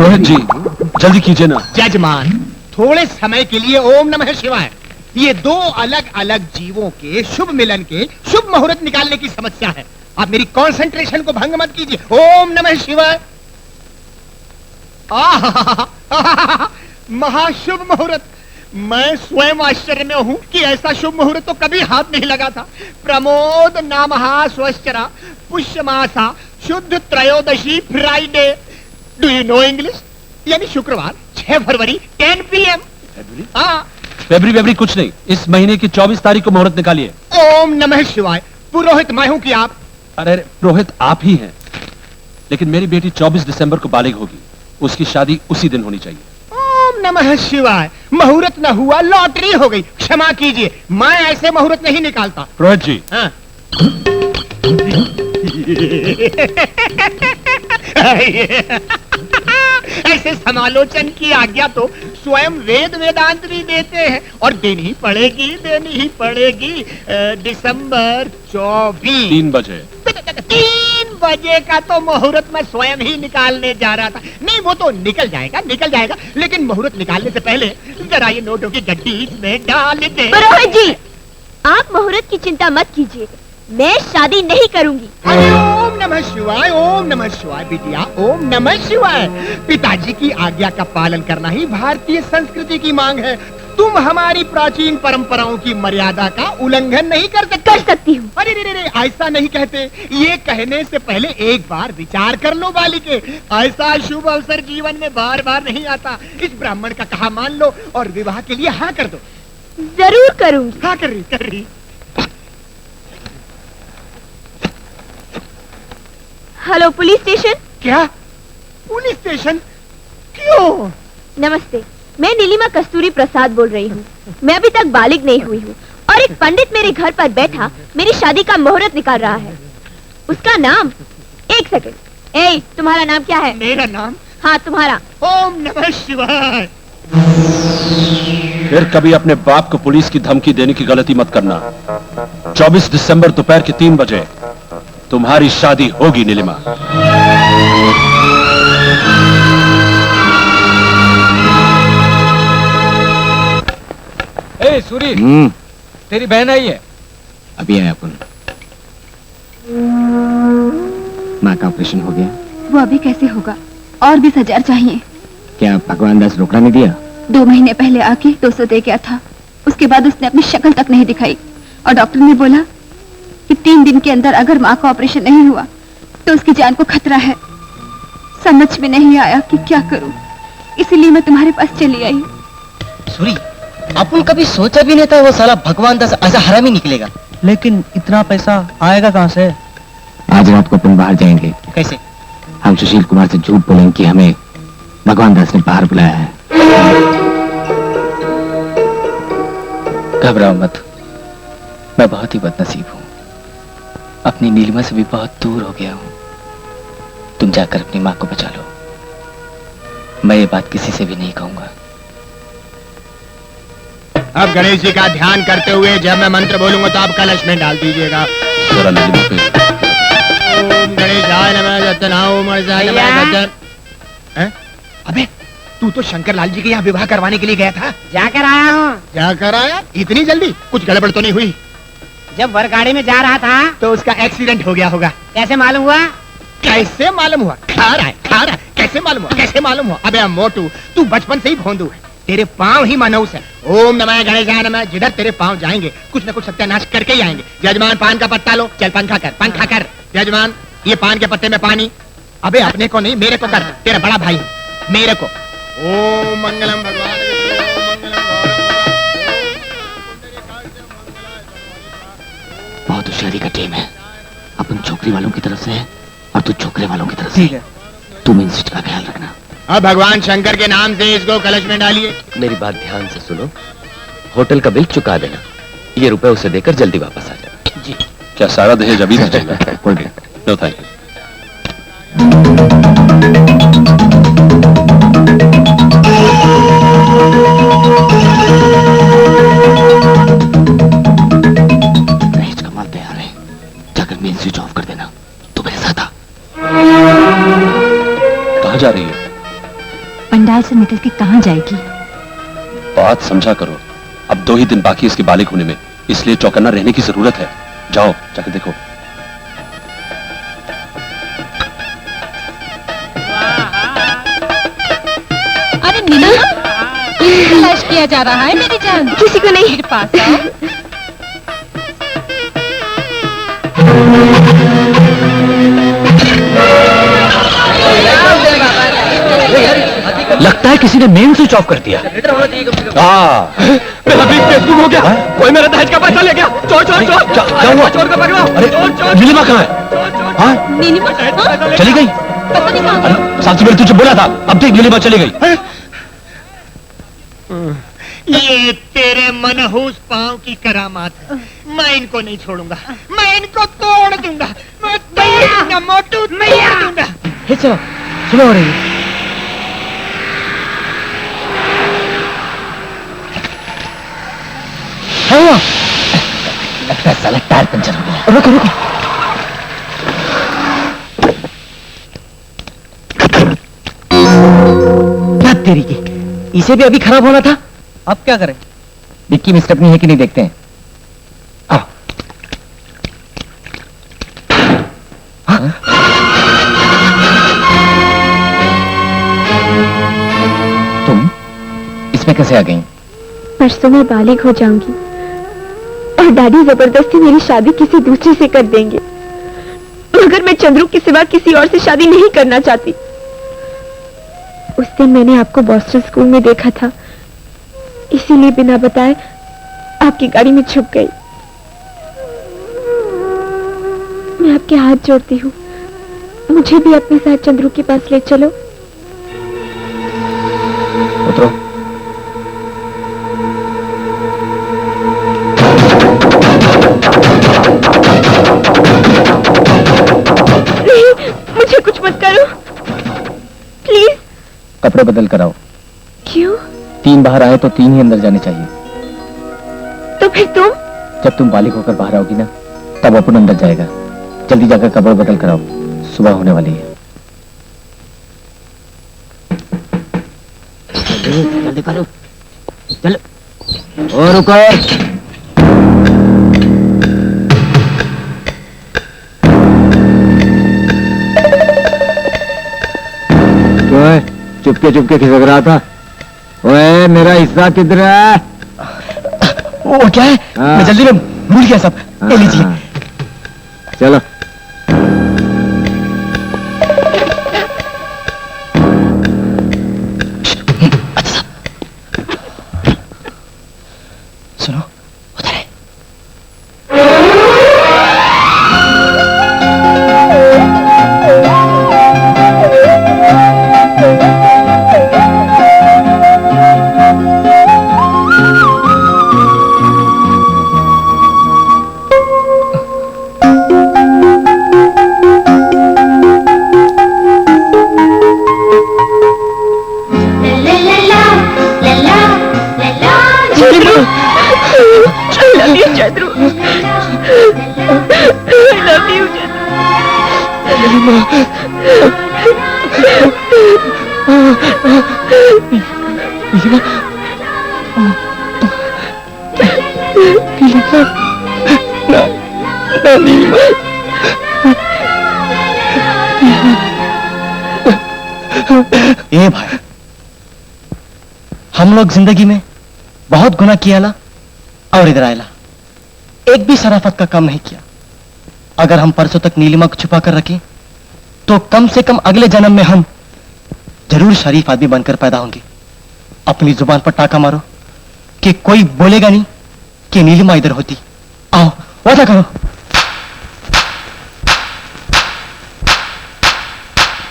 रोहित जी जल्दी कीजिए ना। जजमान, थोड़े समय के लिए ओम नमः शिवाय। ये दो अलग अलग जीवों के शुभ मिलन के शुभ मुहूर्त निकालने की समस्या है। आप मेरी कंसंट्रेशन को भंग मत कीजिए। ओम नमः शिवाय। महाशुभ मुहूर्त। मैं स्वयं आश्चर्य में हूं कि ऐसा शुभ मुहूर्त तो कभी हाथ नहीं लगा था। प्रमोद नामः स्वश्चरा पुष्य मासा शुद्ध त्रयोदशी Friday. Do you know English? यानी शुक्रवार 6 फरवरी 10 PM। फेब्रुवरी कुछ नहीं, इस महीने की 24 तारीख को मुहूर्त निकालिए। ओम नमः शिवाय। पुरोहित मैं हूं कि आप? अरे पुरोहित आप ही हैं, लेकिन मेरी बेटी 24 दिसंबर को बालिग होगी। उसकी शादी उसी दिन होनी चाहिए। ओम नमः शिवाय। मुहूर्त न हुआ, लॉटरी हो गई। क्षमा कीजिए, मैं ऐसे मुहूर्त नहीं निकालता। रोहित जी। हाँ। ऐसे समालोचन की आज्ञा तो स्वयं वेद वेदांत भी देते हैं, और देनी ही पड़ेगी। दिसंबर 24 3 बजे। 3 बजे का तो मुहूर्त मैं स्वयं ही निकालने जा रहा था। नहीं, वो तो निकल जाएगा, लेकिन मुहूर्त निकालने से पहले जरा ये नोटों की गड्डी इसमें डाल दे। पुरोहित जी, आप मुहूर्त की चिंता मत कीजिए, मैं शादी नहीं करूंगी। अरे ओम नमः शिवाय, ओम नमः शिवाय बिटिया, ओम नमः शिवाय। पिताजी की आज्ञा का पालन करना ही भारतीय संस्कृति की मांग है। तुम हमारी प्राचीन परंपराओं की मर्यादा का उल्लंघन नहीं कर सकती हूँ। अरे रे, ऐसा नहीं कहते। ये कहने से पहले एक बार विचार कर लो बालिके। ऐसा शुभ अवसर जीवन में बार बार नहीं आता। इस ब्राह्मण का कहा मान लो और विवाह के लिए हाँ कर दो। जरूर करूंगी। हाँ कर रही। Hello police station. क्या पुलिस स्टेशन? क्यों? नमस्ते, मैं नीलिमा कस्तूरी प्रसाद बोल रही हूँ। मैं अभी तक बालिग नहीं हुई हूँ और एक पंडित मेरे घर पर बैठा मेरी शादी का मुहूर्त निकाल रहा है। उसका नाम, एक सेकंड, तुम्हारा नाम क्या है? मेरा नाम? हाँ तुम्हारा। ओम नमः शिवाय। फिर कभी अपने बाप को पुलिस की धमकी देने की गलती मत करना। 24 दिसंबर दोपहर के 3 बजे तुम्हारी शादी होगी नीलिमा। ए सूरी, तेरी बहन आई है? अभी आया अपन। माँ का ऑपरेशन हो गया। वो अभी कैसे होगा? और 20,000 चाहिए। क्या भगवान दास रोकड़ा नहीं दिया? 2 महीने पहले आके 200 दे गया था। उसके बाद उसने अपनी शक्ल तक नहीं दिखाई और डॉक्टर ने बोला कि 3 दिन के अंदर अगर माँ का ऑपरेशन नहीं हुआ तो उसकी जान को खतरा है। समझ में नहीं आया कि क्या करूं, इसीलिए मैं तुम्हारे पास चली आई। सूरी, अपन कभी सोचा भी नहीं था वो साला भगवान दास ऐसा हरामी निकलेगा। लेकिन इतना पैसा आएगा कहाँ से? आज रात को अपन बाहर जाएंगे। कैसे? हम सुशील कुमार से झूठ बोलेंगे कि हमें भगवान दास ने बाहर बुलाया है। घबराओ मत, मैं बहुत ही बदनसीब हूँ। अपनी नीलिमा से भी बहुत दूर हो गया हूँ। तुम जाकर अपनी माँ को बचा लो। मैं ये बात किसी से भी नहीं कहूंगा। अब गणेश जी का ध्यान करते हुए जब मैं मंत्र बोलूंगा तो आप कलश में डाल दीजिएगा। जरा नीलिमा पे। ओम गणेशाय नमः सत्यनारायण नमः। अबे तू तो शंकर लाल जी के यहाँ विवाह करवाने के लिए गया था। जाकर आया हूँ। जाकर आया? इतनी जल्दी? कुछ गड़बड़ तो नहीं हुई? जब वर गाड़ी में जा रहा था तो उसका एक्सीडेंट हो गया होगा। कैसे मालूम हुआ? कैसे मालूम हुआ? खा रहा है। कैसे मालूम हुआ? अबे मोटू, तू बचपन से ही भोंदू है। तेरे पाँव ही मनहूस है। ओम नमः गणेशाय नमः। जिधर तेरे पाँव जाएंगे कुछ न कुछ सत्यानाश करके ही आएंगे। जजमान पान का पत्ता लो। चल पंखा कर। जजमान ये पान के पत्ते में पानी। अबे अपने को नहीं, मेरे को कर। तेरा बड़ा भाई मेरे को। ओम मंगलम भगवान बहुत होशियारी का टीम है। अपन छोकरी वालों की तरफ से है और तू छोकरे वालों की तरफ से। ठीक है। तुम इन चीज का ख्याल रखना। अब भगवान शंकर के नाम से इसको कलश में डालिए। मेरी बात ध्यान से सुनो। होटल का बिल चुका देना। ये रुपए उसे देकर जल्दी वापस आ जाओ। जी। क्या सारा दहेज अभी भेजेगा? No thank you. दहेज का माल तैयार है, जाकर मेन स्विच ऑफ कर देना। तू मेरे साथ आ। कहाँ जा रही है? ससुराल से निकल के कहाँ जाएगी? बात समझा करो, अब 2 ही दिन बाकी इसके बालिग होने में, इसलिए चौकन्ना रहने की जरूरत है। जाओ जाके देखो। अरे नीलिमा, तलाश किया जा रहा है मेरी जान। किसी को नहीं। मेरे पास आओ। लगता है किसी ने मेन स्विच ऑफ कर दिया। मेरा ब्रीफकेस गुम हो गया। कोई मेरा दहेज का पैसा ले गया। चोर चोर चोर। क्या हुआ? चोर को पकड़ो। अरे नीलिमा कहाँ है? हाँ? नीलिमा चली गई? पता नहीं कहाँ गई। साक्षी मैंने तुझे बोला था, अब देख नीलिमा चली गई। ये तेरे मनहूस पांव की करामात है। मैं इनको नहीं छोड़ूंगा, मैं इनको तोड़ दूंगा, मैं तोड़ दूंगा मोटू, तोड़ दूंगा। चलो सुनो हो रही है। लगता है साला टायर पंचर हो गया। रुको रुको। क्या तेरी की, इसे भी अभी खराब होना था। अब क्या करें? डिक्की में स्टेपनी है कि नहीं देखते हैं। आओ। हाँ? तुम इसमें कैसे आ गई? परसों मैं बालिग हो जाऊंगी और डैडी जबरदस्ती मेरी शादी किसी दूसरे से कर देंगे, मगर मैं चंद्रू के सिवा किसी और से शादी नहीं करना चाहती। उस दिन मैंने आपको बॉस्टन स्कूल में देखा था, इसीलिए बिना बताए आपकी गाड़ी में छुप गई। मैं आपके हाथ जोड़ती हूँ, मुझे भी अपने साथ चंद्रू के पास ले चलो। उतरो। नहीं, मुझे कुछ मत करो प्लीज। कपड़े बदल कर आओ। क्यों? 3 बाहर आए तो 3 ही अंदर जाने चाहिए। तो फिर तुम? जब तुम बालिग होकर बाहर आओगी ना, तब अपन अंदर जाएगा। जल्दी जाकर कपड़े बदल कर आओ, सुबह होने वाली है। जल्दी करो, चलो। और रुको। चुपके चुपके खिसक रहा था। ओए मेरा हिस्सा किधर है? वो क्या है? मैं जल्दी में भूल गया सब। ले लीजिए। चलो। अच्छा सुनो, उधर है। ए भाई, हम लोग जिंदगी में बहुत गुनाह किया ला और इधर आयला एक भी शराफत का काम नहीं किया। अगर हम परसों तक नीलिमा को छुपा कर रखें तो कम से कम अगले जन्म में हम जरूर शरीफ आदमी बनकर पैदा होंगे। अपनी जुबान पर टाका मारो कि कोई बोलेगा नहीं कि नीलिमा इधर होती। आओ वादा करो।